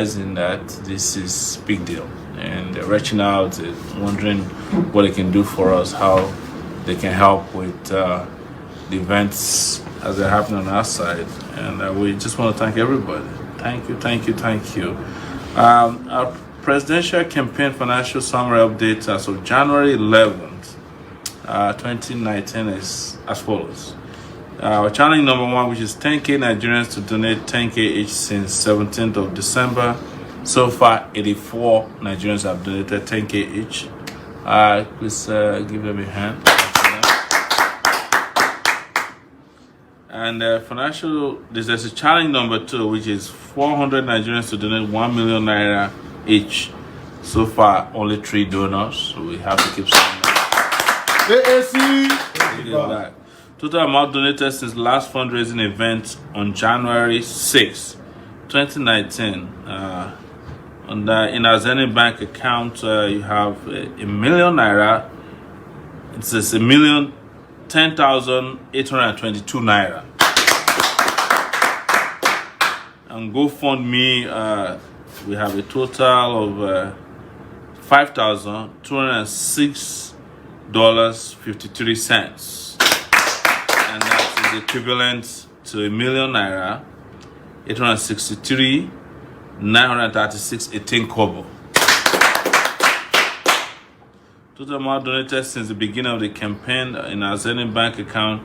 realizing that this is a big deal, and they're reaching out, wondering what they can do for us, how they can help with the events as they're happening on our side. And we just want to thank everybody. Thank you. Our presidential campaign financial summary update as of January 11th, 2019 is as follows. Our challenge number 1, which is 10K Nigerians to donate 10K each since 17th of December. So far, 84 Nigerians have donated 10K each. Please give them a hand. And there's a challenge number 2, which is 400 Nigerians to donate 1 million naira each. So far, only 3 donors, so we have to keep saying that. Total amount donated since last fundraising event on January 6, 2019. In our Zenith Bank account, you have a million naira. It says 1,010,822 naira. And GoFundMe, we have a total of $5,206.53. And that is equivalent to a million naira, 863,936.18 kobo. Total amount donated since the beginning of the campaign in our Zenith Bank account,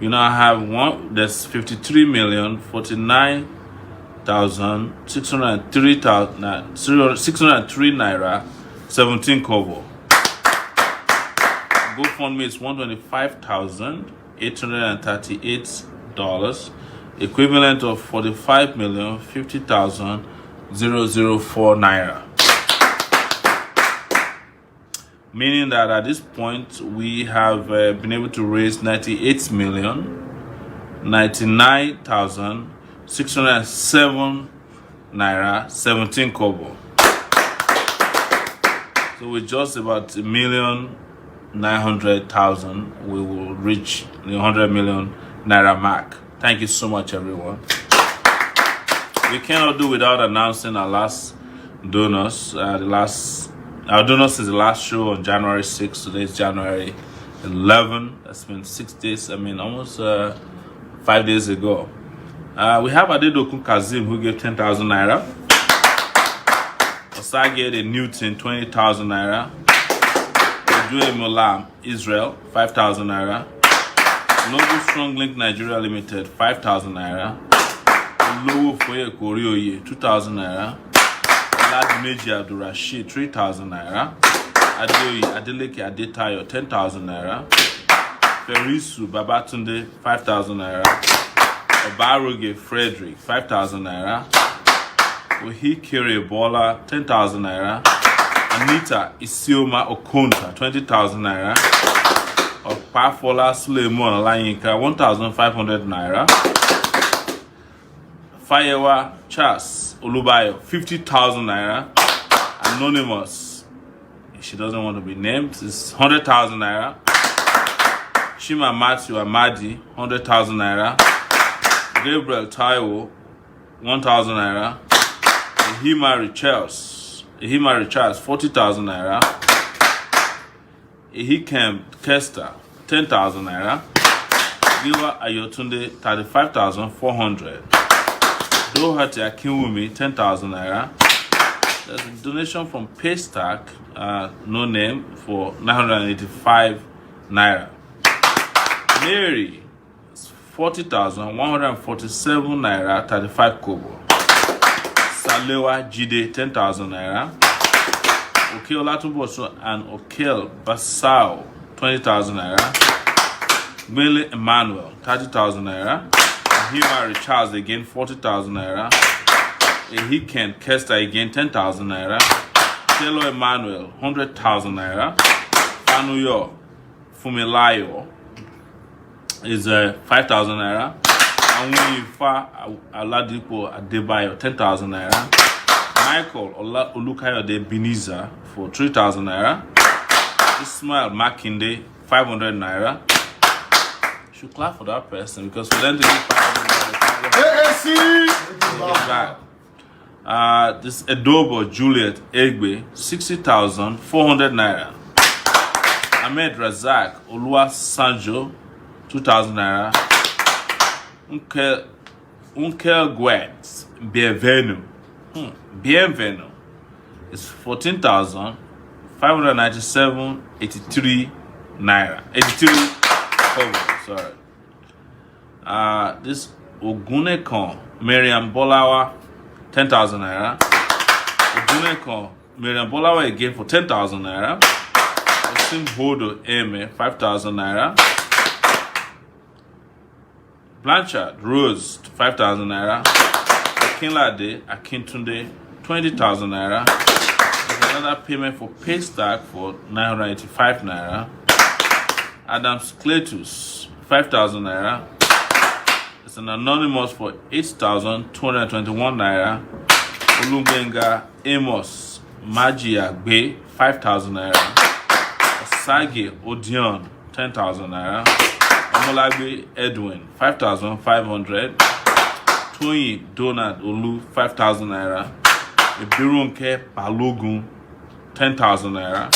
you now have there's 53,049,603 naira, 17 kobo. GoFundMe is $125,838, equivalent of 45,050,004 naira. Meaning that at this point we have been able to raise 98,099,607 naira, 17 kobo. So with just about 1,900,000, we will reach the 100 million naira mark. Thank you so much, everyone. We cannot do without announcing our last donors. Our donors is the last show on January 6th. Today is January 11. That's been 6 days. Almost 5 days ago. We have Adedokun Kazim, who gave 10,000 naira. Osage de Newton, 20,000 naira. Ojude Molam, Israel, 5,000 naira. Noble Strong Link Nigeria Limited, 5,000 naira. Lowo Foye Korioye, 2,000 naira. Ladmeji Abdul Rashid, 3,000 naira. Adeoyi Adeleke Adetayo, 10,000 naira. Ferisu Babatunde, 5,000 naira. Obaroge Frederick, 5,000 naira. Ohikere Bola, 10,000 naira. Anita Isioma Okonta, 20,000 naira. Opafola Suleiman Olayinka, 1,500 naira. Fayewa Charles Olubayo, 50,000 naira. Anonymous, she doesn't want to be named, it's 100,000 naira. Shima Matthew Amadi, 100,000 naira. Gabriel Taiwo, 1,000 naira. Ehima Richards, 40,000 naira. Ehikem Kester, 10,000 naira. Giwa Ayotunde, 35,400. Dohati Akinwumi, 10,000 naira. There's a donation from Paystack, no name, for 985 naira. Mary, 40,147 naira, 35 kobo. Salewa Jide, 10,000 naira. Okel Latumboso and Okel Basao, 20,000 naira. Mele Emmanuel, 30,000 naira. Hima Richards again, 40,000 naira. Ehiken Kester again, 10,000 naira. Telo Emmanuel, 100,000 naira. Fanuyo Fumilayo is 5,000 naira. Anwifa Aladipo Adebayo, 10,000 naira. Michael Olukayode Biniza for 3,000 naira. Ismail Makinde, 500 naira. Should clap for that person because for them to give 500 naira, This Adobo Juliet Egbe, 60,400 naira. Ahmed Razak Olua Sanjo, 2,000 naira. Unkel Gwex Bienvenu. Bienvenu is 14,597.83 naira. 83 kobo, sorry. This Ogunekon Miriam Bolawa, 10,000 naira. Ogunekon Miriam Bolawa again for 10,000 naira. Osim Hodo Eme, 5,000 naira. Blanchard Rose, 5,000 naira. Akinlade Akintunde, 20,000 naira. There's another payment for pay stack for 985 naira. Adams Cletus, 5,000 naira. It's an anonymous for 8,221 naira. Olumbenga Amos Magia Gbe, 5,000 naira. Sage Odion, 10,000 naira. Omolagbe Edwin, 5,500. Toyin Donald Olu, 5,000 naira. Ebirunke Balogun, 10,000 naira.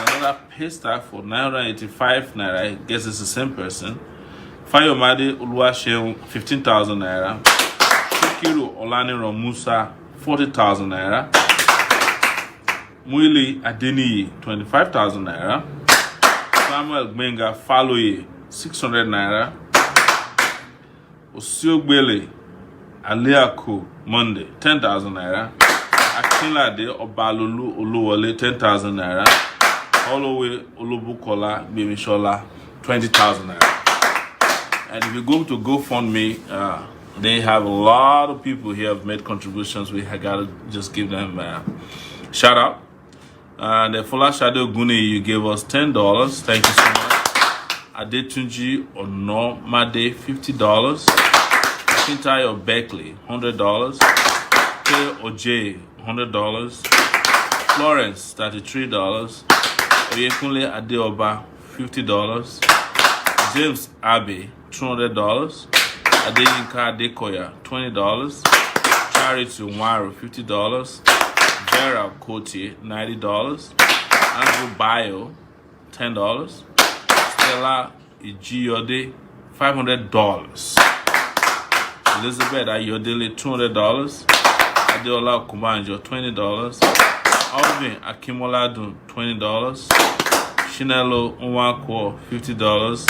Another pay stack for 985 naira. I guess it's the same person. Fayomade Oluwaseun, 15,000 naira. Shikiru Olaniro Musa, 40,000 naira. Muili Adeniyi, 25,000 naira. Samuel Gbenga Faloye, 600 naira. Osiogbele Aliako Monday, 10,000 naira. Akinlade Obalolu Oluwole, 10,000 naira. Holloway Olubukola Bemishola, 20,000 naira. And if you go to GoFundMe, they have a lot of people here have made contributions. We gotta just give them a shout out. The Fola Shadow Gune, you gave us $10. Thank you so much. Adetunji Onomade, $50. Kintayo Beckley, $100. K OJ, $100. Florence, $33. Oyekunle Adeoba, $50. James Abbey, $200. Adeyinka Adekoya, $20. Charity Nwaru, $50. Vera Cotier, $90. Andrew Bayo, $10. Stella Ijiyode, $500. Elizabeth Ayodele, $200. Adeola Kumanjo, $20. Alvin Akimoladun, $20. Chinelo Nwankwo, $50.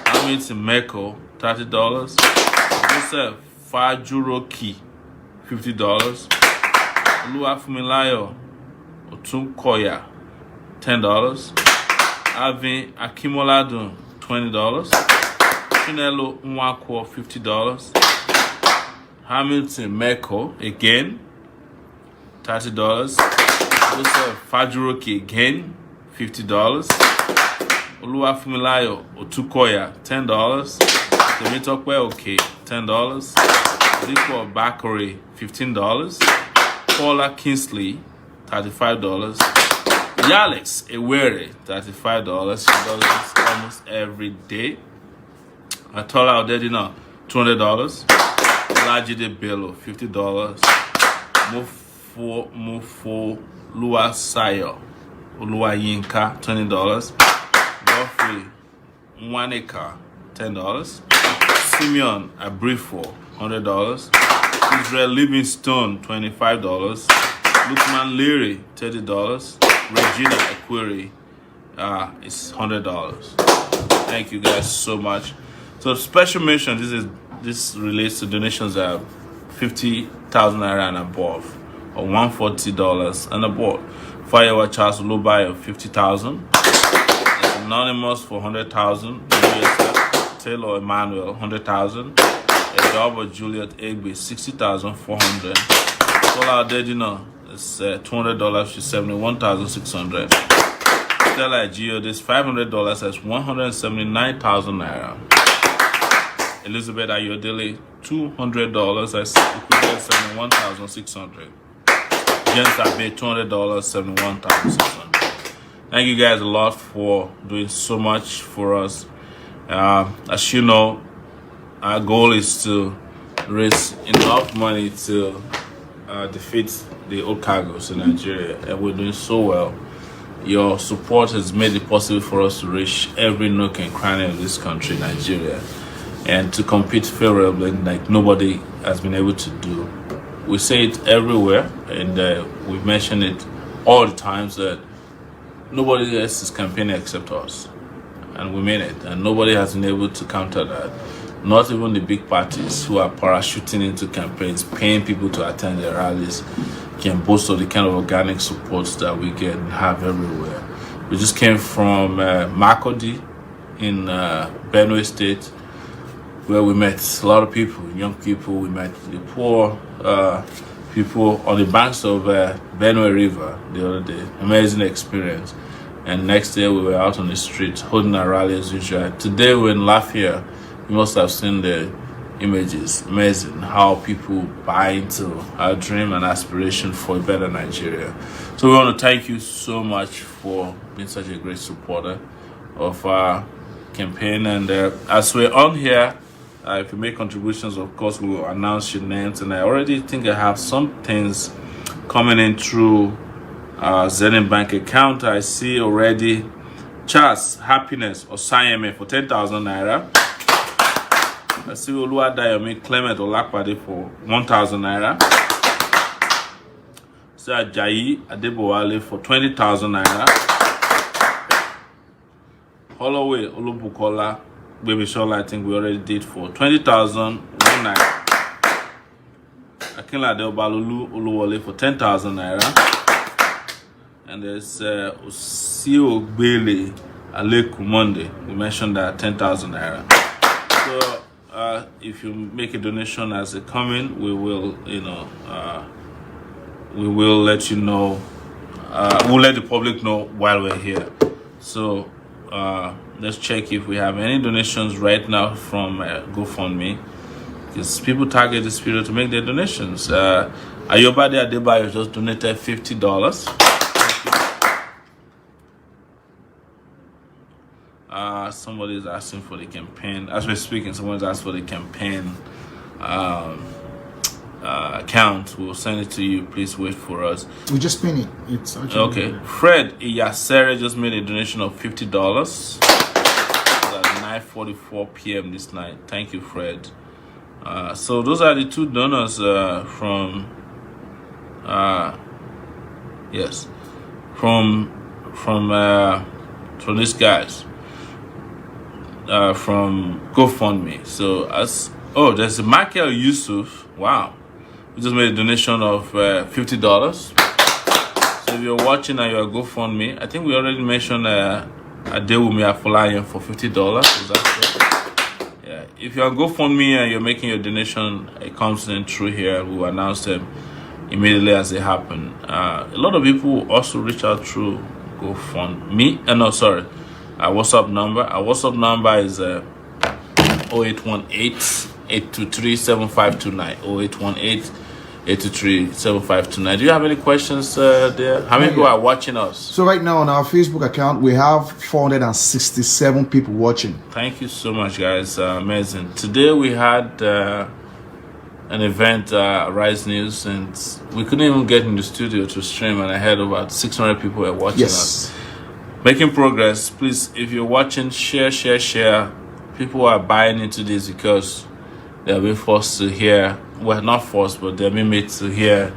Amit Meko, $30. Joseph Fajuroki, $50. Oluwafumilayo Otunkoya, $10. Alvin Akimoladun, $20. Chinelo Nwankwo, $50. Hamilton Meko, again, $30. Joseph Fajuroki, again, $50. Oluwafumilayo Otukoya, $10. Temitope Oke, $10. Rico Bakore, $15. Paula Kingsley, $35. Yalex Ewere, $35. She does this almost every day. Atola Odedina, $200. Olajide Bello, $50. Mufo Luasayo Oluwayinka, $20. Geoffrey Nwaneka, $10. Simeon Abrifo, $100. Israel Livingstone, $25. Lukman Leary, $30. Regina Equiri is $100. Thank you guys so much. So special mention, this relates to donations that are 50,000 naira and above, or $140 and above. Firewa Charles Lubayo, 50,000. Anonymous for 100,000. Taylor Emmanuel, 100,000. Adobo Juliet Egbe, 60,400. Sola Dedina is $200 to 71,600. Stella Gio, this $500, that's 179,000 naira. Elizabeth Ayodele, $200, that's 71,600. James Abe, $200, 71,600. Thank you guys a lot for doing so much for us. As you know, our goal is to raise enough money to defeat the old cargos in Nigeria, and we're doing so well. Your support has made it possible for us to reach every nook and cranny of this country, Nigeria, and to compete favorably like nobody has been able to do. We say it everywhere, and we've mentioned it all the times that nobody else is campaigning except us, and we mean it, and nobody has been able to counter that. Not even the big parties who are parachuting into campaigns, paying people to attend their rallies, can boast of the kind of organic support that we get and have everywhere. We just came from Makurdi in Benue State, where we met a lot of people, young people. We met the poor people on the banks of Benue River the other day. Amazing experience. And next day we were out on the street holding our rally as usual. Today we're in Lafayette. You must have seen the images. Amazing how people buy into our dream and aspiration for a better Nigeria. So we want to thank you so much for being such a great supporter of our campaign. And as we're on here, if you make contributions, of course, we will announce your names. And I already think I have some things coming in through Zenith Bank account. I see already Charles Happiness or Sayeme for 10,000 naira. I see Oluwadayomi Clement Olakpade for 1,000 naira. See Ajayi Adebowale for 20,000 naira. Holloway Olubukola Baby Shola, I think we already did for 20,000 naira. Akinlade Obalulu Oluwole for 10,000 naira. And there's Osio Gbele Aleku Monday. We mentioned that 10,000 naira. So if you make a donation as it coming, we will, we will let you know. We'll let the public know while we're here. So let's check if we have any donations right now from GoFundMe, because people target this period to make their donations. Ayobade Adebayo just donated $50. Somebody is asking for the campaign. As we're speaking, someone's asked for the campaign account. We'll send it to you. Please wait for us. We just pin it. It's actually okay. Fred Iyasere just made a donation of $50 at 9:44 p.m. this night. Thank you, Fred. So those are the two donors from these guys. From GoFundMe. So there's Michael Yusuf. Wow, we just made a donation of $50. So if you're watching and you're GoFundMe, I think we already mentioned Adewumi Afolayan for $50. Is that correct? Yeah. If you're on GoFundMe and you're making your donation, it comes in through here. We'll announce them immediately as they happen. A lot of people also reach out through GoFundMe. Our WhatsApp number is 0818-823-7529. 0818-823-7529. Do you have any questions there? How many people are watching us? So right now on our Facebook account, we have 467 people watching. Thank you so much, guys. Amazing. Today we had an event, Rise News, and we couldn't even get in the studio to stream, and I had about 600 people were watching us. Making progress. Please, if you're watching, share. People are buying into this because they're being forced to hear, well, not forced, but they're being made to hear,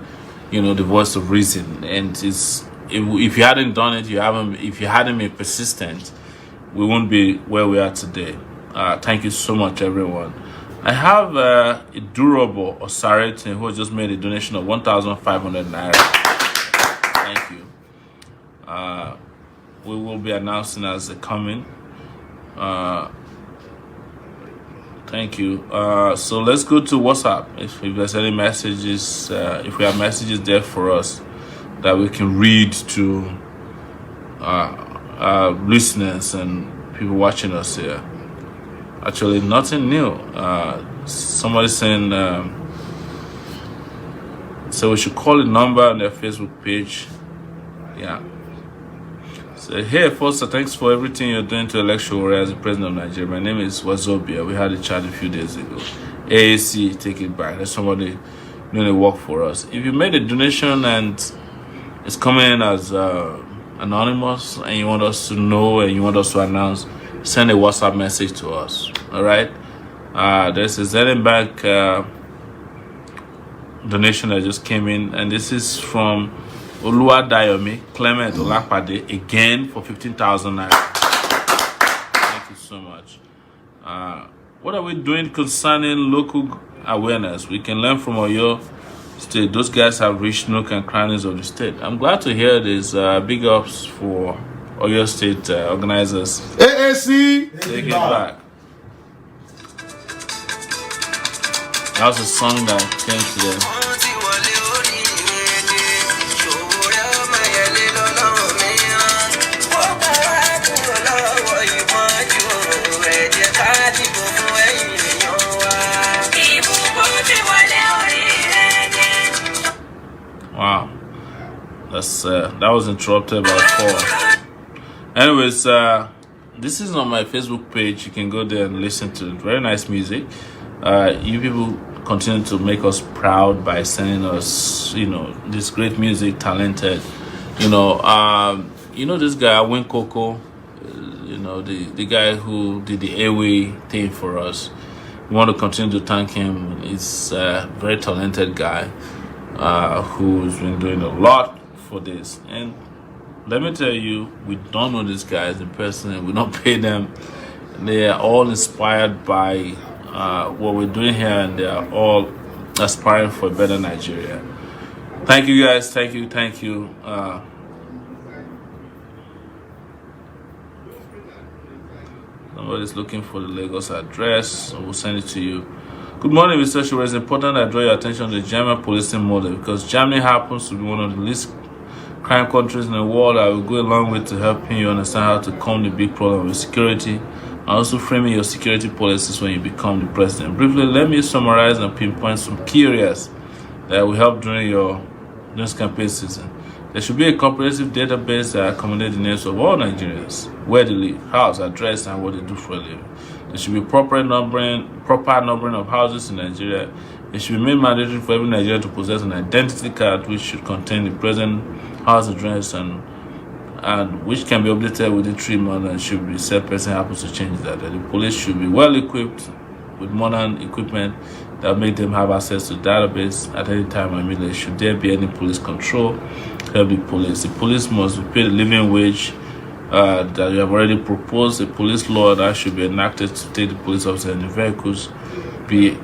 the voice of reason. And if you hadn't done it, if you hadn't been persistent, we wouldn't be where we are today. Thank you so much, everyone. I have a durable Osaritin who just made a donation of 1,500 naira. Thank you. We will be announcing as they come in. Thank you. So let's go to WhatsApp. If there's any messages, if we have messages there for us that we can read to listeners and people watching us here. Actually, nothing new. Somebody saying, so we should call the number on their Facebook page. Yeah. So, hey, Foster, thanks for everything you're doing to elect Sowore as the president of Nigeria. My name is Wazobia. We had a chat a few days ago. AAC, take it back. There's somebody doing the work for us. If you made a donation and it's coming in as anonymous and you want us to know and you want us to announce, send a WhatsApp message to us. All right. There's a Zenith Bank donation that just came in, and this is from Oluwadayomi Clement Olapade again for 15,000 naira. Thank you so much. What are we doing concerning local awareness? We can learn from Oyo State. Those guys have reached nook and crannies of the state. I'm glad to hear this. Big ups for Oyo State organizers. AAC, take it back. That was a song that came to them. Wow, that was interrupted by 4. Anyways, this is on my Facebook page. You can go there and listen to it. Very nice music. You people continue to make us proud by sending us, this great music, talented. This guy Win Coco, the guy who did the Airway thing for us. We want to continue to thank him. He's a very talented guy. Who's been doing a lot for this. And let me tell you, we don't know these guys in person. We don't pay them. They are all inspired by what we're doing here, and they are all aspiring for a better Nigeria. Thank you guys. Thank you. Somebody's looking for the Lagos address, so we'll send it to you. Good morning, Mr. Sowore. It's important I draw your attention to the German policing model, because Germany happens to be one of the least crime countries in the world. I will go a long way to helping you understand how to comb the big problem with security, and also framing your security policies when you become the president. Briefly, let me summarize and pinpoint some key areas that will help during your next campaign season. There should be a comprehensive database that accommodates the names of all Nigerians, where they live, house, address, and what they do for a living. There should be proper numbering of houses in Nigeria. It should be made mandatory for every Nigerian to possess an identity card, which should contain the present house address and which can be updated within 3 months, and should be said person happens to change that. The police should be well equipped with modern equipment that make them have access to database at any time and immediately. Should there be any police control, help the police. The police must be paid a living wage that you have already proposed. A police law that should be enacted to take the police officers in the vehicles be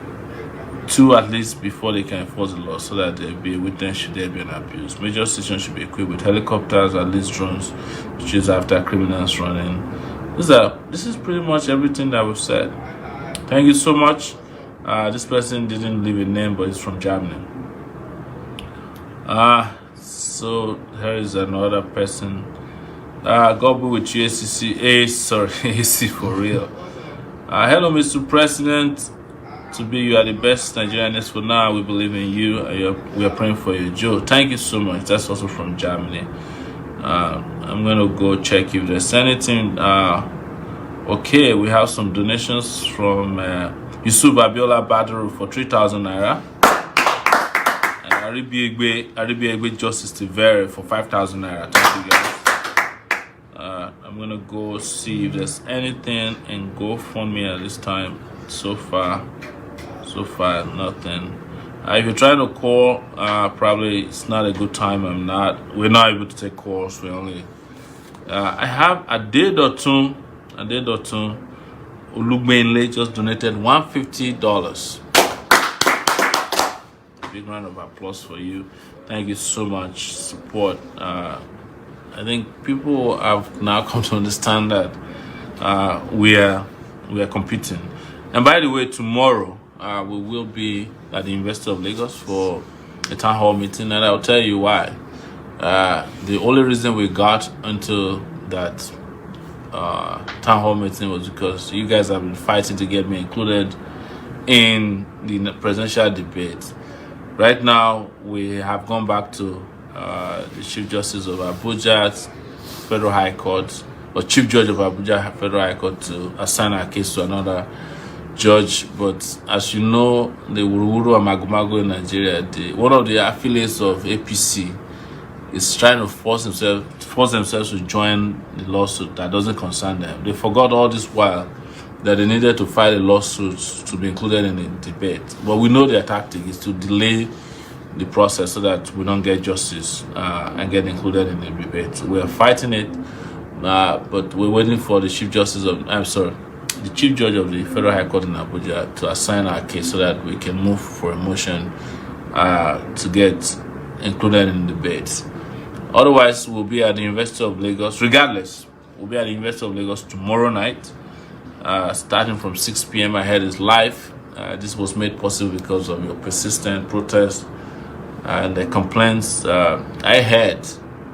2 at least before they can enforce the law, so that there be a witness should there be an abuse. Major stations should be equipped with helicopters, at least drones, to chase after criminals running. This is pretty much everything that we've said. Thank you so much. This person didn't leave a name, but it's from Germany. So here is another person. God be with you, AC for real. Hello, Mr. President. You are the best Nigerians for now. We believe in you. We are praying for you, Joe. Thank you so much. That's also from Germany. I'm gonna go check if there's anything. Okay, we have some donations from Yusuf Abiola Badaru for 3,000 naira. And Aribiegbe Justice Tivere for 5,000 naira. Thank you guys. I'm gonna go see if there's anything in GoFundMe at this time. So far nothing. If you're trying to call, probably it's not a good time. We're not able to take calls. We only I have Adedotun Olugbenle just donated $150. Big round of applause for you. Thank you so much. Support. I think people have now come to understand that we are competing. And by the way, tomorrow we will be at the University of Lagos for a town hall meeting, and I'll tell you why. The only reason we got into that town hall meeting was because you guys have been fighting to get me included in the presidential debate. Right now, we have gone back to the Chief Justice of Abuja Federal High Court, or Chief Judge of Abuja Federal High Court, to assign our case to another judge. But as you know, the Wuruwuru and Magomago in Nigeria, one of the affiliates of APC is trying to force themselves to join the lawsuit that doesn't concern them. They forgot all this while that they needed to file a lawsuit to be included in the debate. But we know their tactic is to delay the process so that we don't get justice and get included in the debate. We are fighting it, but we're waiting for the Chief Judge of the Federal High Court in Abuja to assign our case so that we can move for a motion to get included in the debate. Otherwise, we'll be at the University of Lagos. Regardless, we'll be at the University of Lagos tomorrow night, starting from 6 p.m. I heard is live. This was made possible because of your persistent protest and the complaints. I heard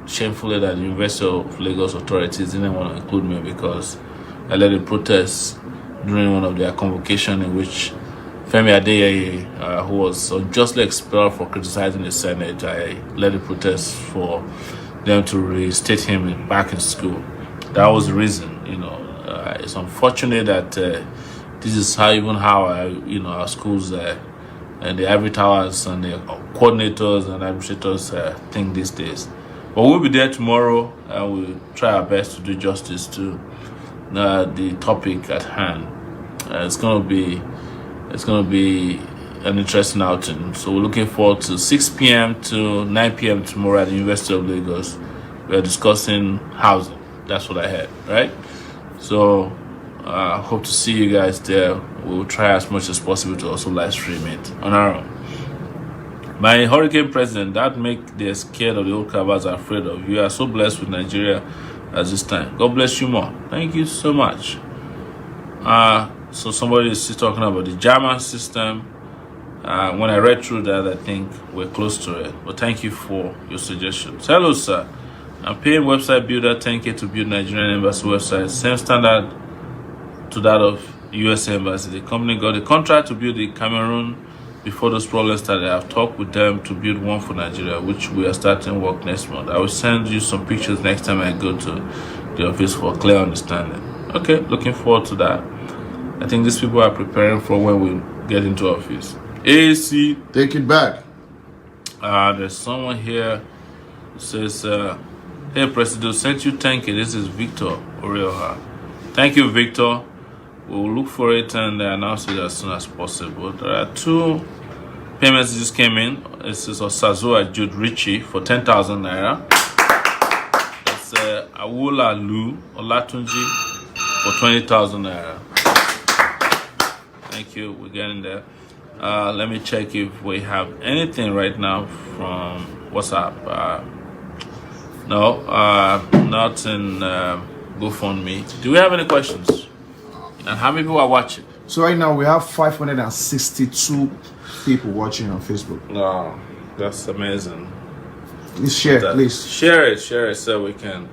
shamefully that the University of Lagos authorities didn't want to include me because I led a protest during one of their convocations in which Femi Adeyeye, who was unjustly expelled for criticizing the Senate, I led a protest for them to reinstate him back in school. That was the reason. It's unfortunate that this is how our schools and the Ivory Towers and the coordinators and administrators think these days. But we'll be there tomorrow and we'll try our best to do justice to the topic at hand. It's gonna be an interesting outing. So we're looking forward to 6 p.m. to 9 p.m. tomorrow at the University of Lagos. We are discussing housing. That's what I heard, right? So I hope to see you guys there. We'll try as much as possible to also live stream it on our own. My hurricane president, that make they're scared of the old Kabas are afraid of. You are so blessed with Nigeria at this time. God bless you more. Thank you so much. So somebody is still talking about the German system. When I read through that, I think we're close to it. But thank you for your suggestions. Hello, sir. I'm paying website builder 10K to build Nigerian embassy website. Same standard to that of US embassy. The company got a contract to build the Cameroon before those problems started. I've talked with them to build one for Nigeria, which we are starting work next month. I will send you some pictures next time I go to the office for clear understanding. Okay, looking forward to that. I think these people are preparing for when we get into office. AC. Take it back. There's someone here who says, hey, President, sent you 10K. This is Victor Orioha. Thank you, Victor. We'll look for it and announce it as soon as possible. There are two payments that just came in. This is Osazoa Jude Ritchie for 10,000 naira. It's Awola Lu Olatunji for 20,000 naira. Thank you. We're getting there. Let me check if we have anything right now from WhatsApp. No, not in GoFundMe. Do we have any questions? And how many people are watching? So right now we have 562 people watching on Facebook. Wow, that's amazing. Please share, please. Share it so we can.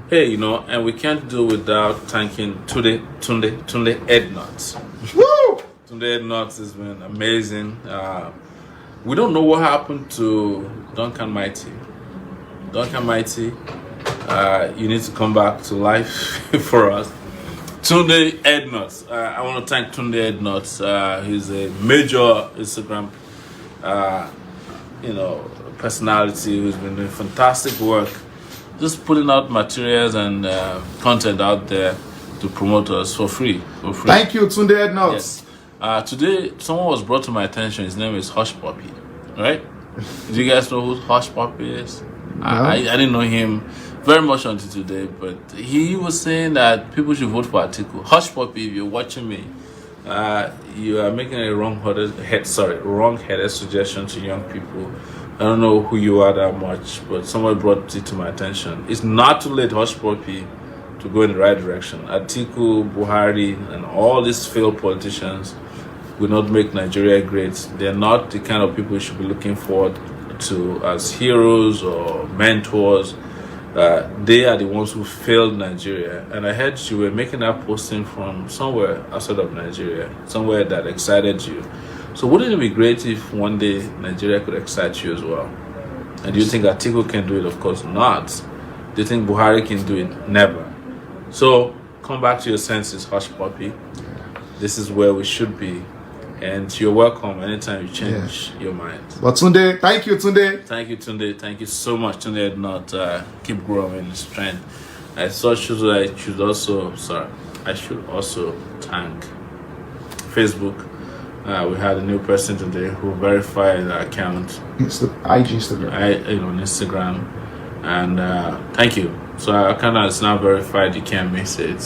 Hey, and we can't do without thanking Tunde Ednuts. Woo! Tunde Ednuts has been amazing. We don't know what happened to Duncan Mighty. Duncan Mighty, you need to come back to life for us. Tunde Ednuts. I want to thank Tunde Ednuts. He's a major Instagram, personality who's been doing fantastic work, just putting out materials and content out there to promote us for free. Thank you, Tunde Ednuts. Yes. Today, someone was brought to my attention. His name is Hush Puppy, right? Do you guys know who Hush Puppy is? No. I didn't know him very much until today, but he was saying that people should vote for Atiku. Hush Puppy, if you're watching me, you are making a wrong-headed suggestion to young people. I don't know who you are that much, but someone brought it to my attention. It's not too late, Hush Puppy, to go in the right direction. Atiku, Buhari, and all these failed politicians will not make Nigeria great. They're not the kind of people you should be looking forward to as heroes or mentors. They are the ones who failed Nigeria. And I heard you were making that posting from somewhere outside of Nigeria, somewhere that excited you. So wouldn't it be great if one day Nigeria could excite you as well? And do you think Atiku can do it? Of course not. Do you think Buhari can do it? Never. So come back to your senses, Hush Puppy. this is where we should be. And you're welcome anytime you change your mind. But Tunde, thank you, Tunde. Thank you, Tunde. Thank you so much, Tunde. Not keep growing in strength. I should also thank Facebook. We had a new person today who verified the account. It's the Instagram. On Instagram, and thank you. So our account is now verified. You can't miss it.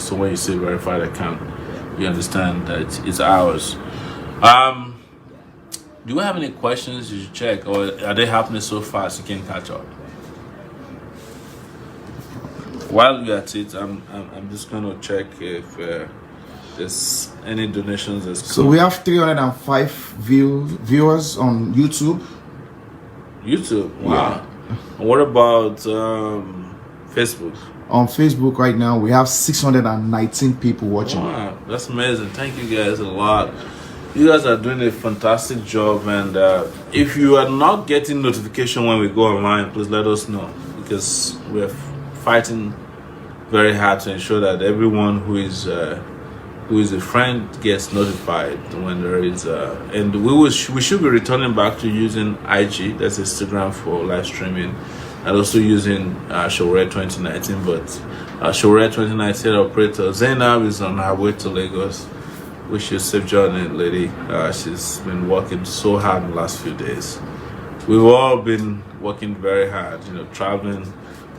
So when you say verified account, you understand that it's ours. Do we have any questions you should check, or are they happening so fast you can't catch up? While we're at it, I'm just going to check if there's any donations. So we have 305 viewers on YouTube. YouTube, wow. Yeah. And what about Facebook? On Facebook right now, we have 619 people watching. Wow, that's amazing. Thank you guys a lot. You guys are doing a fantastic job, and if you are not getting notification when we go online, please let us know, because we're fighting very hard to ensure that everyone who is a friend gets notified when there is and we should be returning back to using IG, that's Instagram, for live streaming, and also using Sowore 2019. But Sowore 2019 operator Zainab is on her way to Lagos. Wish you a safe journey, lady. She's been working so hard the last few days. We've all been working very hard, traveling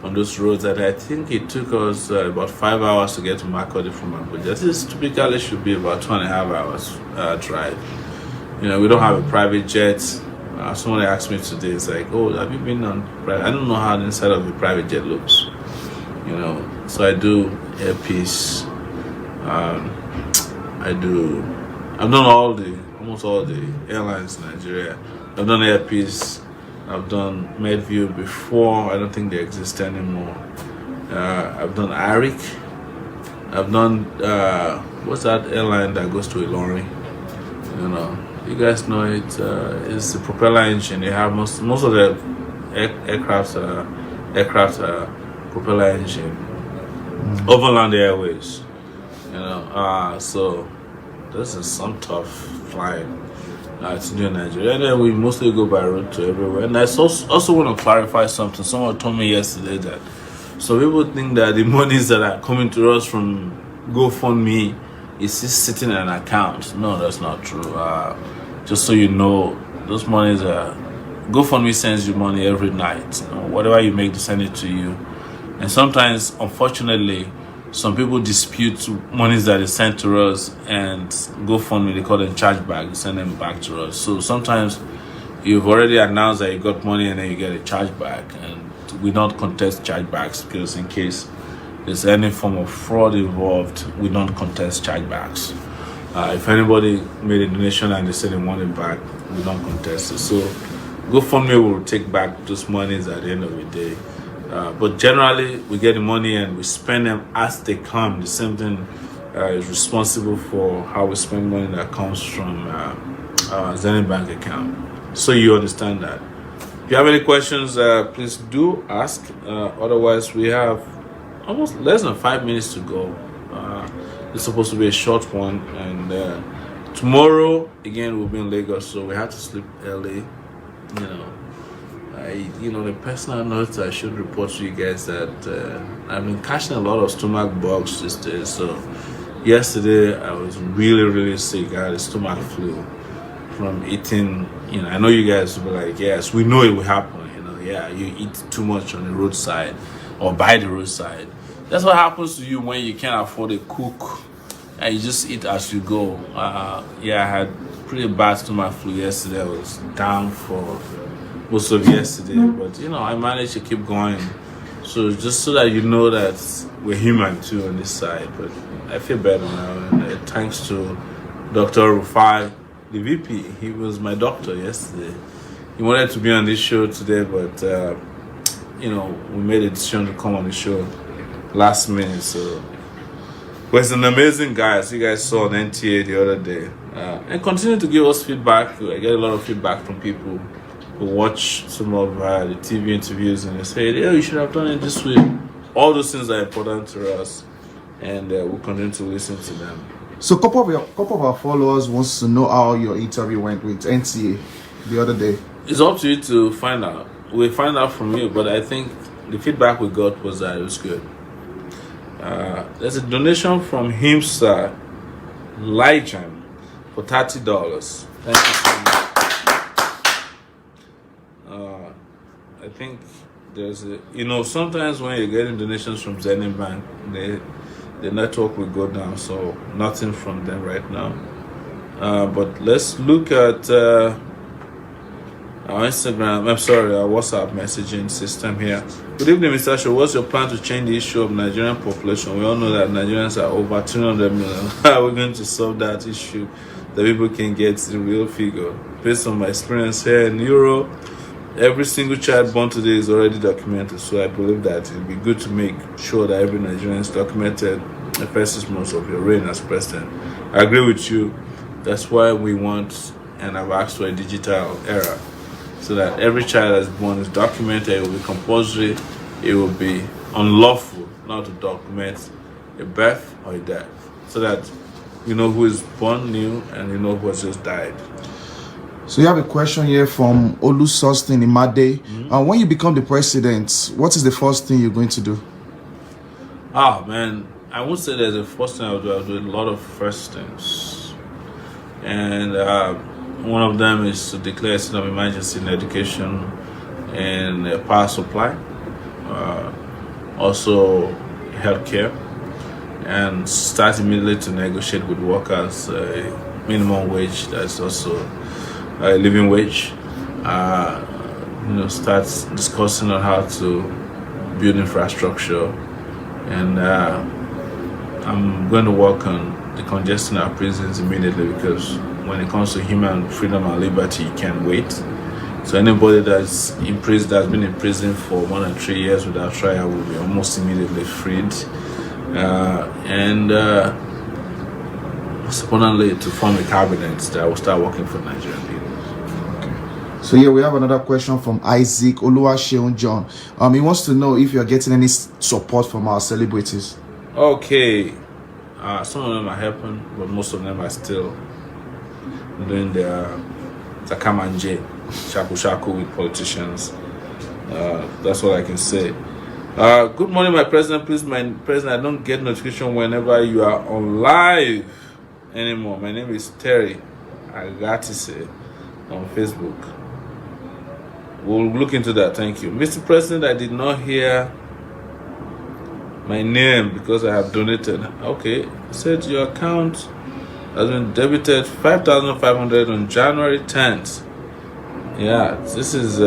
on those roads that I think it took us about 5 hours to get to Makurdi from Abuja. This typically should be about 2.5 hours drive. We don't have a private jet. Somebody asked me today, it's like, oh, have you been on private? I don't know how the inside of a private jet looks. So I do earpiece. I've done almost all the airlines in Nigeria. I've done earpiece. I've done Medview before. I don't think they exist anymore. I've done Arik. I've done what's that airline that goes to Ilorin? You guys know it. It's the propeller engine. They have most of the aircraft propeller engine. Overland Airways. So this is some tough flying. To do in Nigeria, and then we mostly go by road to everywhere. And I also want to clarify something. Someone told me yesterday that some people think that the monies that are coming to us from GoFundMe is just sitting in an account. No, that's not true. Just so you know, those monies are GoFundMe sends you money every night. Whatever you make, to send it to you. And sometimes, unfortunately, some people dispute monies that is sent to us, and GoFundMe, they call them chargeback, they send them back to us. So sometimes you've already announced that you got money and then you get a chargeback, and we don't contest chargebacks, because in case there's any form of fraud involved, we don't contest chargebacks. If anybody made a donation and they said they want it back, we don't contest it. So GoFundMe will take back those monies at the end of the day. But generally, we get the money and we spend them as they come. The same thing is responsible for how we spend money that comes from Zenith Bank account. So you understand that. If you have any questions, please do ask. Otherwise, we have almost less than 5 minutes to go. It's supposed to be a short one. And tomorrow, again, we'll be in Lagos, so we have to sleep early. The personal note, I should report to you guys that I've been catching a lot of stomach bugs these days. So yesterday I was really, really sick. I had a stomach flu from eating. I know you guys will be like, yes, we know it will happen. You eat too much on the roadside or by the roadside. That's what happens to you when you can't afford a cook and you just eat as you go. I had pretty bad stomach flu yesterday. I was down for most of yesterday, but I managed to keep going. So just so that you know that we're human too on this side. But I feel better now, and thanks to Dr. Rufai, the VP. He was my doctor yesterday. He wanted to be on this show today, but we made a decision to come on the show last minute. So but he's an amazing guy, as you guys saw on NTA the other day, and continue to give us feedback. I get a lot of feedback from people who watch some of the TV interviews and they say, you should have done it this way. All those things are important to us, and we'll continue to listen to them. So, couple of our followers wants to know how your interview went with NTA the other day. It's up to you to find out. We'll find out from you, but I think the feedback we got was that it was good. There's a donation from Himsa Lijan for $30. Thank you so much. I think there's sometimes when you're getting donations from Zenith Bank, the network will go down, so nothing from them right now. But let's look at our WhatsApp messaging system here. Good evening, Mr. Show. What's your plan to change the issue of Nigerian population? We all know that Nigerians are over 200 million. How are we going to solve that issue that people can get the real figure? Based on my experience here in Europe, every single child born today is already documented. So I believe that it would be good to make sure that every Nigerian is documented the first 6 months of your reign as president. I agree with you. That's why we want and have asked for a digital era, so that every child that's born is documented. It will be compulsory. It will be unlawful not to document a birth or a death, so that you know who is born new and you know who has just died. So you have a question here from Olu Sustin Imade. When you become the president, what is the first thing you're going to do? Man, I won't say there's a first thing I'll do. I'll do a lot of first things. And one of them is to declare a state of emergency in education and power supply, also healthcare, and start immediately to negotiate with workers minimum wage. That's also a living wage. Start discussing on how to build infrastructure, and I'm going to work on decongesting our prisons immediately, because when it comes to human freedom and liberty, you can't wait. So anybody that's been in prison for more than 3 years without trial will be almost immediately freed. And most importantly, to form a cabinet that will start working for Nigerian people. So here we have another question from Isaac Oluwaseun John. He wants to know if you are getting any support from our celebrities. Okay, some of them are helping, but most of them are still doing their Takamanje, shaku with politicians. That's what I can say. Good morning, my president. Please, my president, I don't get notification whenever you are on live anymore. My name is Terry Agatise on Facebook. We'll look into that. Thank you. Mr. President, I did not hear my name because I have donated. Okay, it said your account has been debited 5,500 on January 10th. Yeah, this is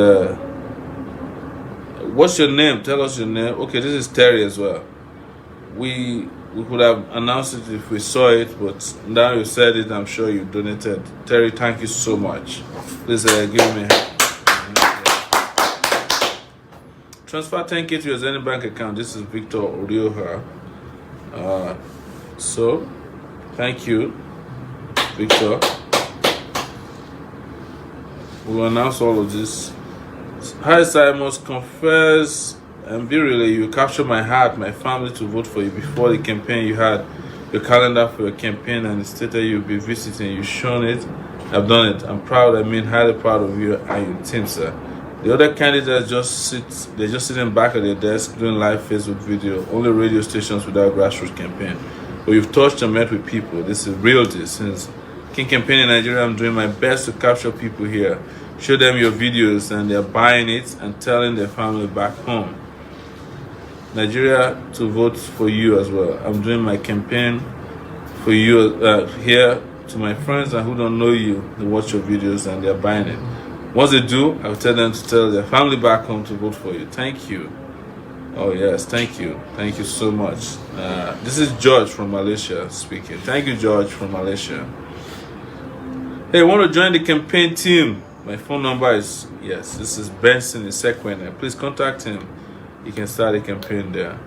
what's your name? Tell us your name. Okay, this is Terry as well. We could have announced it if we saw it, but now you said it, I'm sure you donated. Terry, thank you so much. Please give me a hand. Transfer 10K to your Zenith Bank account. This is Victor Orioha. So, thank you, Victor. We'll announce all of this. Hi, sir, I must confess and be really, you captured my heart, my family to vote for you. Before the campaign, you had your calendar for your campaign and it stated you'll be visiting. You've shown it. I've done it. I'm proud, highly proud of you and your team, sir. The other candidates they're just sitting back at their desk doing live Facebook video, only radio stations without grassroots campaign. But you've touched and met with people. This is real deal. Since King Campaign in Nigeria, I'm doing my best to capture people here. Show them your videos and they're buying it and telling their family back home. Nigeria to vote for you as well. I'm doing my campaign for you here to my friends and who don't know you. They watch your videos and they're buying it. Once they do, I'll tell them to tell their family back home to vote for you. Thank you. Oh yes, thank you. Thank you so much. This is George from Malaysia speaking. Thank you, George from Malaysia. Hey, want to join the campaign team? My phone number is, this is Benson in Sequena. Please contact him. You can start a campaign there.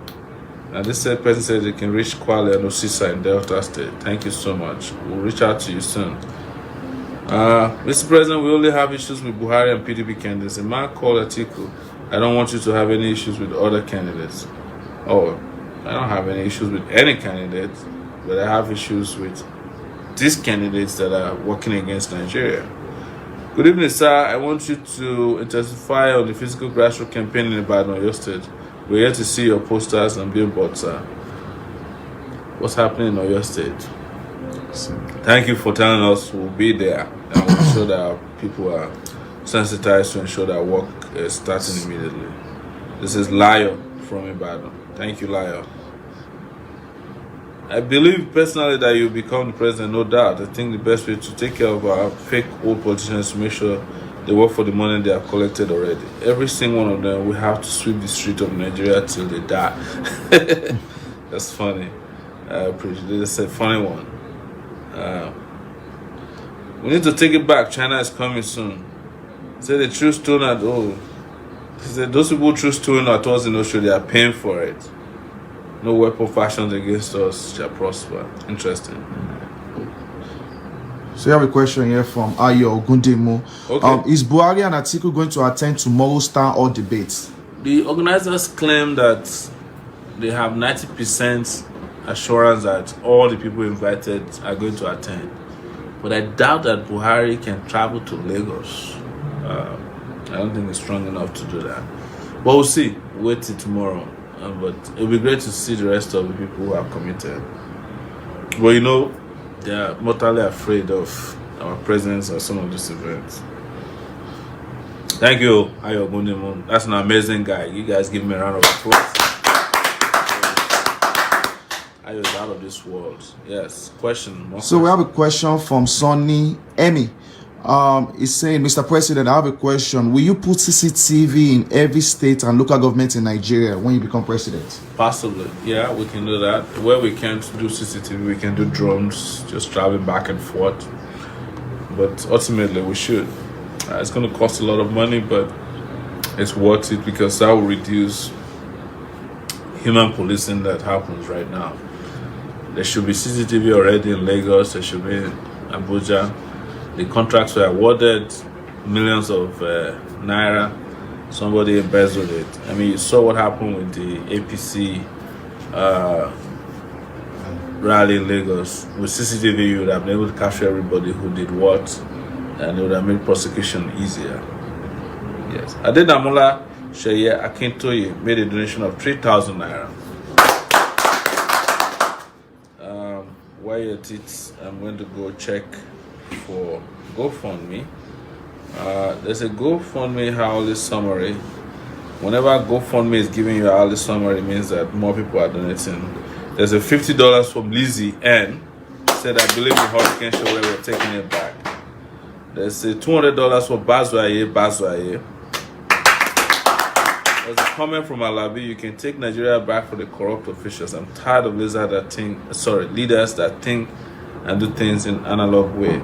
Now this person says you can reach Kwale and Osisa in Delta State. Thank you so much. We'll reach out to you soon. Mr. President, we only have issues with Buhari and PDP candidates. A man called Atiku. I don't want you to have any issues with other candidates. Oh, I don't have any issues with any candidate, but I have issues with these candidates that are working against Nigeria. Good evening, sir. I want you to intensify on the physical grassroots campaign in Ibadan, Oyo State. We're here to see your posters and billboards, sir. What's happening in Oyo State? Thank you for telling us. We'll be there and we'll ensure that people are sensitized to ensure that work is starting immediately. This is Layo from Ibadan. Thank you, Layo. I believe personally that you'll become the president, no doubt. I think the best way to take care of our fake old politicians is to make sure they work for the money they have collected already. Every single one of them, we have to sweep the street of Nigeria till they die. That's funny. I appreciate it. That's a funny one. We need to take it back. China is coming soon. Say the true stone at all. He said those people true stone at us in Australia, they are paying for it. No weapon fashioned against us shall prosper. Interesting. So you have a question here from Ayo Gundemu. Okay. Is Buhari and Atiku going to attend tomorrow's town hall debate? The organizers claim that they have 90% assurance that all the people invited are going to attend. But I doubt that Buhari can travel to Lagos. I don't think he's strong enough to do that. But we'll see. Wait till tomorrow. But it'll be great to see the rest of the people who have committed. But you know, they are mortally afraid of our presence at some of these events. Thank you, Ayo Gundemu. That's an amazing guy. You guys give me a round of applause. Ayo is out of this world. Yes. Question. So we have a question from Sonny Emmy. He's saying, Mr. President, I have a question. Will you put CCTV in every state and local government in Nigeria when you become president? Possibly. Yeah, we can do that. Where we can't do CCTV, we can do drones, just traveling back and forth. But ultimately, we should. It's going to cost a lot of money, but it's worth it because that will reduce human policing that happens right now. There should be CCTV already in Lagos. There should be in Abuja. The contracts were awarded, millions of naira. Somebody embezzled it. I mean, you saw what happened with the APC rally in Lagos. With CCTV, you would have been able to capture everybody who did what, and it would have made prosecution easier. Yes. Adedamola Sheye Akintoye made a donation of 3,000 naira. While you're at it, I'm going to go check for GoFundMe. There's a GoFundMe hourly summary. Whenever GoFundMe is giving you an hourly summary, it means that more people are donating. There's a $50 from Lizzie N. Said, I believe the hurricane show where we're taking it back. There's a $200 for Bazwaye. There's a comment from Alabi. You can take Nigeria back for the corrupt officials. I'm tired of leaders that think and do things in analog way.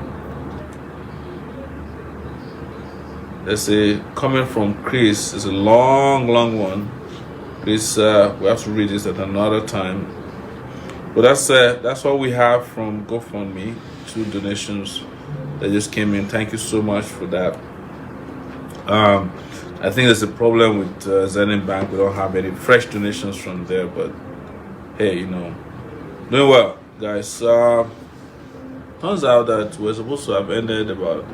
There's a comment from Chris. It's a long one. Chris, we have to read this at another time. But that's what we have from GoFundMe. 2 donations that just came in. Thank you so much for that. I think there's a problem with Zenith Bank. We don't have any fresh donations from there, but hey, doing well, guys. Turns out that we're supposed to have ended about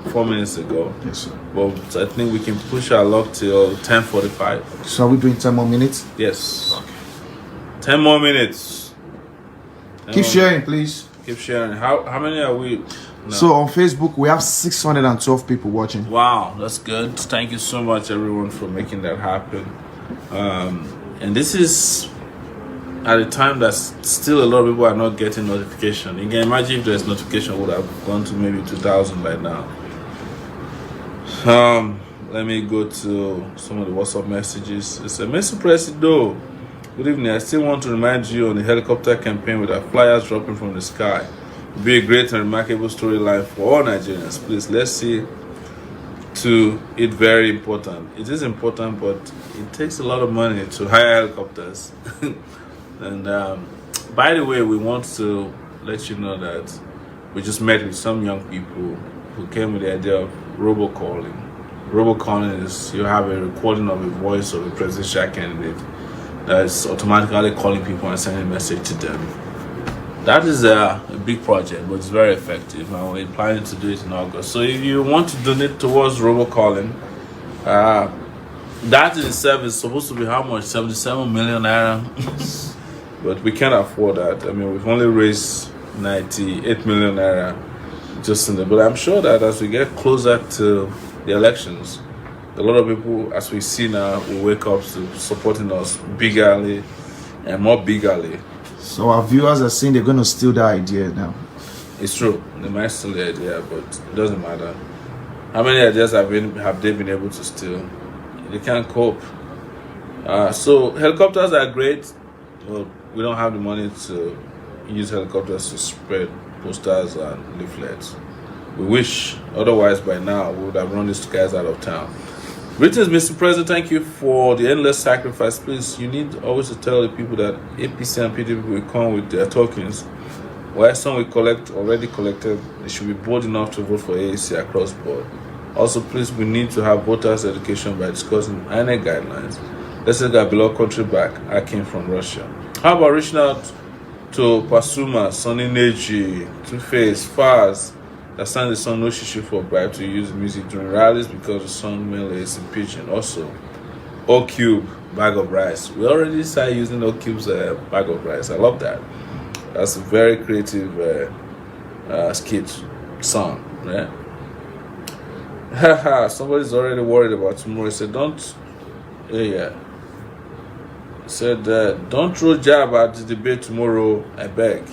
4 minutes ago. Yes, sir. But I think we can push our luck till 10:45. So are we doing 10 more minutes? Yes. Okay. 10 more minutes. Keep sharing, please. Keep sharing. How many are we? No. So on Facebook, we have 612 people watching. Wow, that's good. Thank you so much, everyone, for making that happen. And this is at a time that still a lot of people are not getting notification. You can imagine if there's notification, would have gone to maybe 2,000 by now. Let me go to some of the WhatsApp messages. It's a Mr. Presido. Good evening. I still want to remind you on the helicopter campaign with our flyers dropping from the sky. It'll be a great and remarkable storyline for all Nigerians. Please, let's see to it. Very important. It is important, but it takes a lot of money to hire helicopters. And by the way, we want to let you know that we just met with some young people who came with the idea of robocalling. Robocalling is you have a recording of a voice of a presidential candidate that's automatically calling people and sending a message to them. That is a big project, but it's very effective, and we're planning to do it in August. So if you want to donate towards robocalling, that in itself is supposed to be how much? 77 million naira. But we can't afford that. I mean, we've only raised 98 million naira just in the. But I'm sure that as we get closer to the elections, a lot of people, as we see now, will wake up to supporting us biggerly and more biggerly. So our viewers are saying they're going to steal that idea now. It's true. They might steal the idea, but it doesn't matter. How many ideas have they been able to steal? They can't cope. So helicopters are great. Well, we don't have the money to use helicopters to spread posters and leaflets. We wish, otherwise by now we would have run these guys out of town. Greetings, Mr. President. Thank you for the endless sacrifice. Please, you need always to tell the people that APC and PDP will come with their tokens. While some will already collected, they should be bold enough to vote for AAC across board. Also, please, we need to have voters' education by discussing INEC guidelines. Let's take our beloved country back. I came from Russia. How about reaching out to Pasuma, Sonny Neji, Two-Face, Faz, that sang the song No Shishi for bribe to use music during rallies because the song mainly is in pidgin. Also, O-Cube, Bag of Rice. We already started using O-Cube's Bag of Rice. I love that. That's a very creative skit song. Yeah. Haha, somebody's already worried about tomorrow. He said, don't. Yeah. He said, don't throw jab at the debate tomorrow, I beg.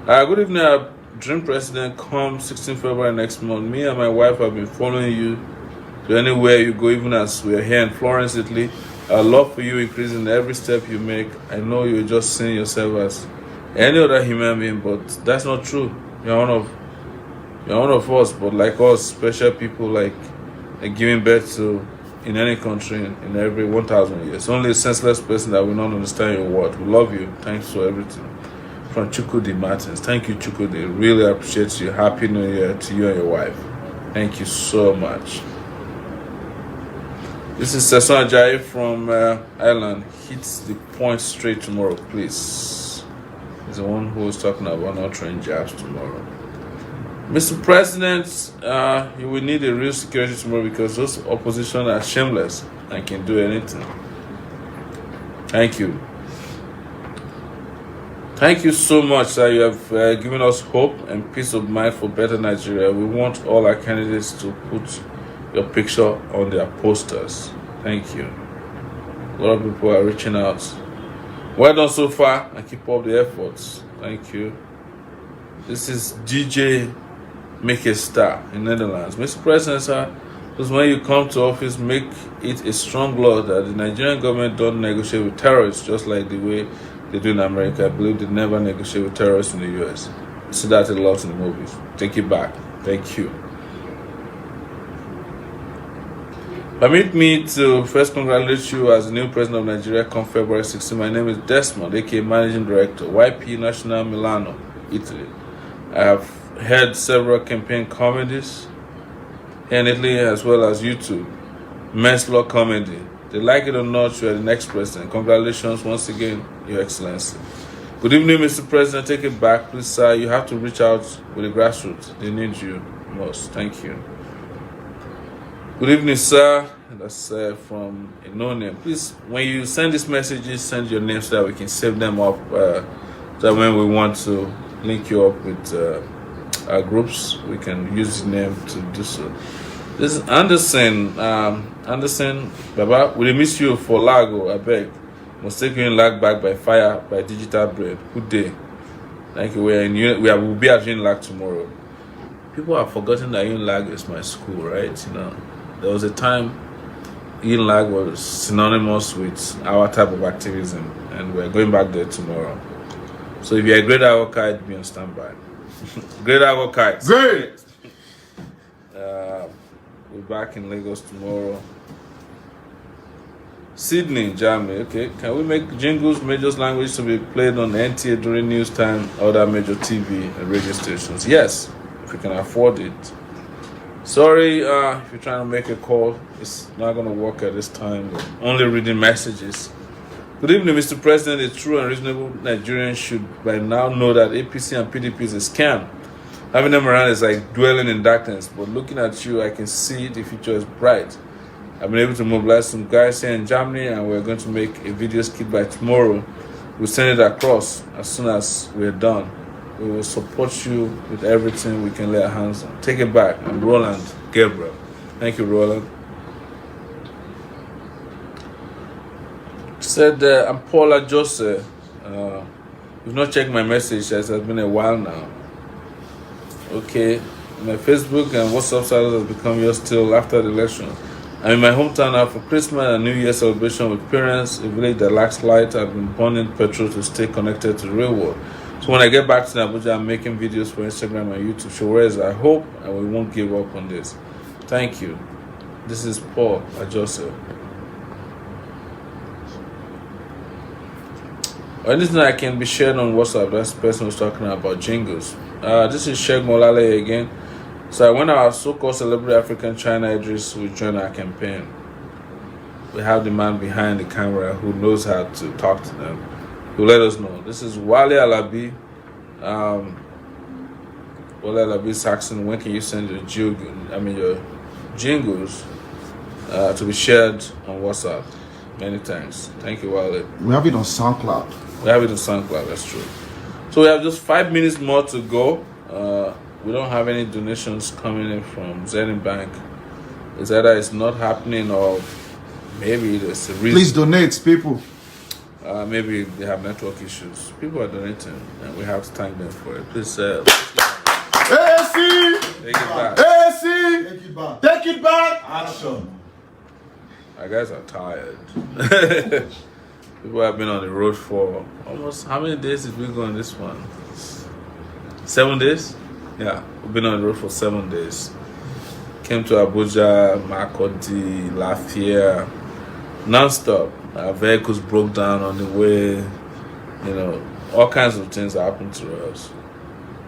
Good evening, Dream President. Come 16 February next month. Me and my wife have been following you to anywhere you go, even as we are here in Florence, Italy. I love for you increasing every step you make. I know you're just seeing yourself as any other human being, but that's not true. You're one of us, but like us, special people like giving birth to in any country in every 1,000 years. Only a senseless person that will not understand your word. We love you. Thanks for everything. From Chukwudi Martins. Thank you, Chukwudi. Really appreciate you. Happy New Year to you and your wife. Thank you so much. This is Sasson Ajayi from Ireland. Hits the point straight tomorrow, please. He's the one who was talking about not throwing jabs tomorrow. Mr. President, you will need a real security tomorrow because those opposition are shameless and can do anything. Thank you. Thank you so much, sir. You have given us hope and peace of mind for better Nigeria. We want all our candidates to put your picture on their posters. Thank you. A lot of people are reaching out. Well done so far and keep up the efforts. Thank you. This is DJ Make a Star in Netherlands. Mr. President, sir, because when you come to office, make it a strong law that the Nigerian government don't negotiate with terrorists just like the way they do in America. I believe they never negotiate with terrorists in the US. I see that a lot in the movies. Take it back. Thank you. Permit me to first congratulate you as the new president of Nigeria come February 16. My name is Desmond, aka Managing Director, YP National Milano, Italy. I have heard several campaign comedies here in Italy as well as YouTube. Men's Law Comedy. They like it or not, you are the next president. Congratulations once again, Your Excellency. Good evening, Mr. President. Take it back, please, sir. You have to reach out with the grassroots. They need you most. Thank you. Good evening, sir. That's from a no-name. Please, when you send these messages, send your name so that we can save them up. So that when we want to link you up with our groups, we can use the name to do so. This is Anderson. Anderson, Baba, we miss you for Lago, I beg. Must take you in lag back by fire by digital bread. Good day. Thank you. We'll be at Unlag tomorrow. People have forgotten that Unlag is my school, right? You know, there was a time Unlag was synonymous with our type of activism, and we're going back there tomorrow. So if you're a great advocate, be on standby. Great advocate. Great. We're back in Lagos tomorrow. Sydney, Germany. Okay, can we make jingles, major language to be played on NTA during news time, other major TV and radio stations? Yes, if we can afford it. Sorry, if you're trying to make a call, it's not going to work at this time. We're only reading messages. Good evening, Mr. President. A true and reasonable Nigerian should by now know that APC and PDP is a scam. Having them around is like dwelling in darkness, but looking at you, I can see the future is bright. I've been able to mobilize some guys here in Germany, and we're going to make a video skit by tomorrow. We'll send it across as soon as we're done. We will support you with everything we can lay our hands on. Take it back. I'm Roland Gabriel. Thank you, Roland. Said, I'm Paula Joseph. You've not checked my message, as it's been a while now. Okay. My Facebook and WhatsApp status has become yours still after the election. I'm in my hometown now for Christmas and New Year celebration with parents, a village that lacks light. I've been burning petrol to stay connected to the real world. So when I get back to Abuja, I'm making videos for Instagram and YouTube. Showers, I hope, and we won't give up on this. Thank you. This is Paul Ajose. Anything that can be shared on WhatsApp, that's the person who's talking about jingles. This is Sheikh Molale again. So when our so-called celebrity African China Idris will join our campaign, we have the man behind the camera who knows how to talk to them, who let us know. This is Wale Alabi. Wale Alabi Saxon, when can you send your jingles to be shared on WhatsApp? Many thanks. Thank you, Wale. We have it on SoundCloud. We have it on SoundCloud, that's true. So we have just 5 minutes more to go. We don't have any donations coming in from Zenith Bank. It's either it's not happening or maybe there's a reason. Please donate, people. Maybe they have network issues. People are donating, and we have to thank them for it. Please, AC! take it back. AC! Take it back. Take it back! Action. My guys are tired. People have been on the road for almost, how many days did we go on this one? 7 days? Yeah, we've been on the road for 7 days. Came to Abuja, Makodi, Lafayette, non-stop. Our vehicles broke down on the way. You know, all kinds of things happened to us.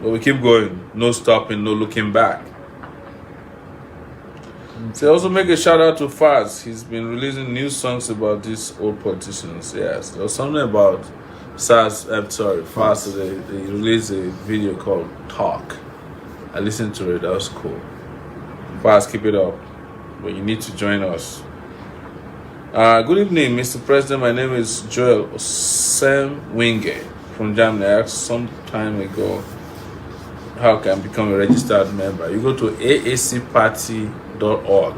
But we keep going. No stopping, no looking back. So also make a shout out to Faz. He's been releasing new songs about these old politicians. Yes, there was something about Faz today. They released a video called Talk. I listened to it. That was cool. Faz, keep it up. But you need to join us. Good evening, Mr. President. My name is Joel Osemwinge from Germany. I asked some time ago how can I become a registered member. You go to aacparty.org.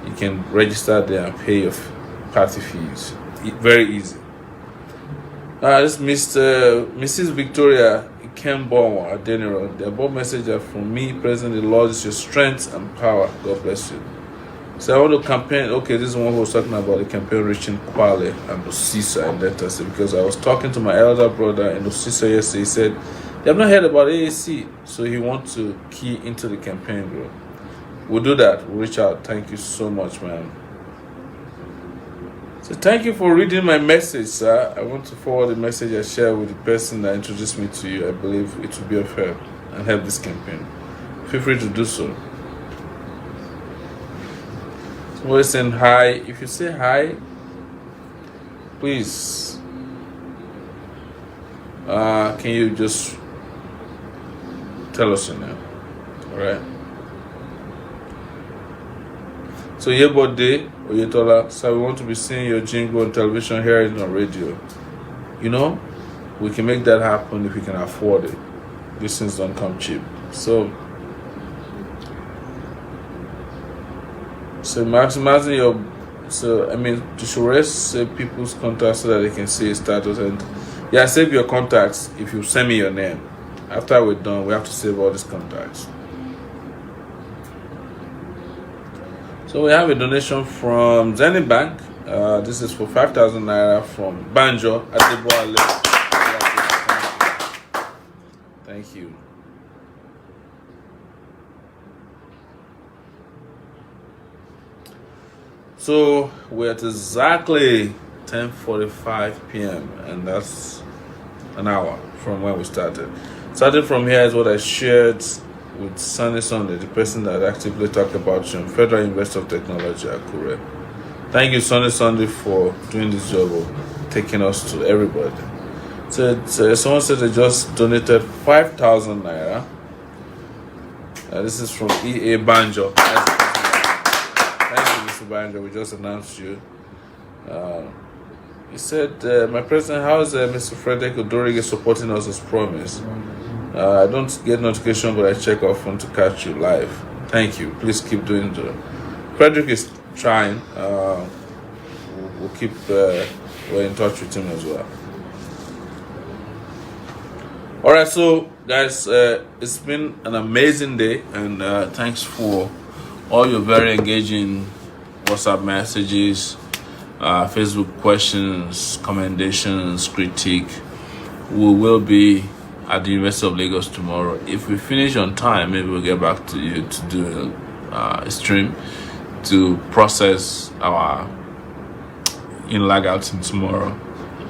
You can register there and pay your party fees. Very easy. This is Mrs. Victoria Ikembo Adeniro. The above message are from me, President. The Lord is your strength and power. God bless you. So I want to campaign. Okay, this is one who was talking about the campaign reaching Kwale and Osisa in Delta State, because I was talking to my elder brother in Osisa yesterday. He said they have not heard about AAC, so he wants to key into the campaign, bro. We'll do that. We'll reach out. Thank you so much, man. So thank you for reading my message, sir. I want to forward the message I shared with the person that introduced me to you. I believe it will be of help and help this campaign. Feel free to do so. Somebody saying hi. If you say hi, please, can you just tell us your name? All right. So Yebode Oyetola, so we want to be seeing your jingle on television, hearing it on radio. You know, we can make that happen if we can afford it. These things don't come cheap. So maximizing your, to save people's contacts so that they can see your status. And yeah, save your contacts if you send me your name. After we're done, we have to save all these contacts. So we have a donation from Zenith Bank. This is for 5,000 naira from Banjo Adeboale. Thank you. So we're at exactly 10:45 p.m. and that's an hour from when we started. Starting from here is what I shared with Sunny Sunday, the person that actively talked about you, Federal University of Technology, Akure. Thank you, Sunny Sunday, for doing this job of taking us to everybody. So someone said they just donated 5,000 naira. This is from EA Banjo. Thank you, Mr. Banjo. We just announced you. He said, my president, how is Mr. Frederick Odorige supporting us as promised? I don't get notification, but I check often to catch you live. Thank you. Please keep doing that. Frederick is trying. We'll keep we're in touch with him as well. All right, so guys, it's been an amazing day, and thanks for all your very engaging WhatsApp messages, Facebook questions, commendations, critique. We will be at the University of Lagos tomorrow. If we finish on time, maybe we'll get back to you to do a stream to process our in-lag outing tomorrow.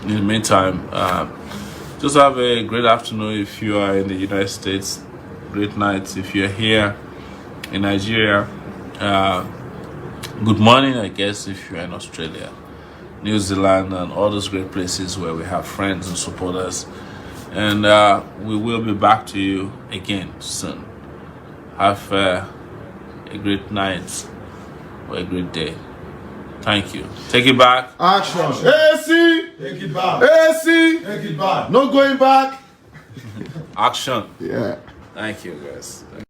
In the meantime, just have a great afternoon if you are in the United States. Great night if you're here in Nigeria. Good morning, I guess, if you're in Australia, New Zealand, and all those great places where we have friends and supporters. And we will be back to you again soon. Have a great night or a great day. Thank you. Take it back. Action. AC. Take it back. AC. Take it back. No going back. Action. Yeah. Thank you, guys. Thank you.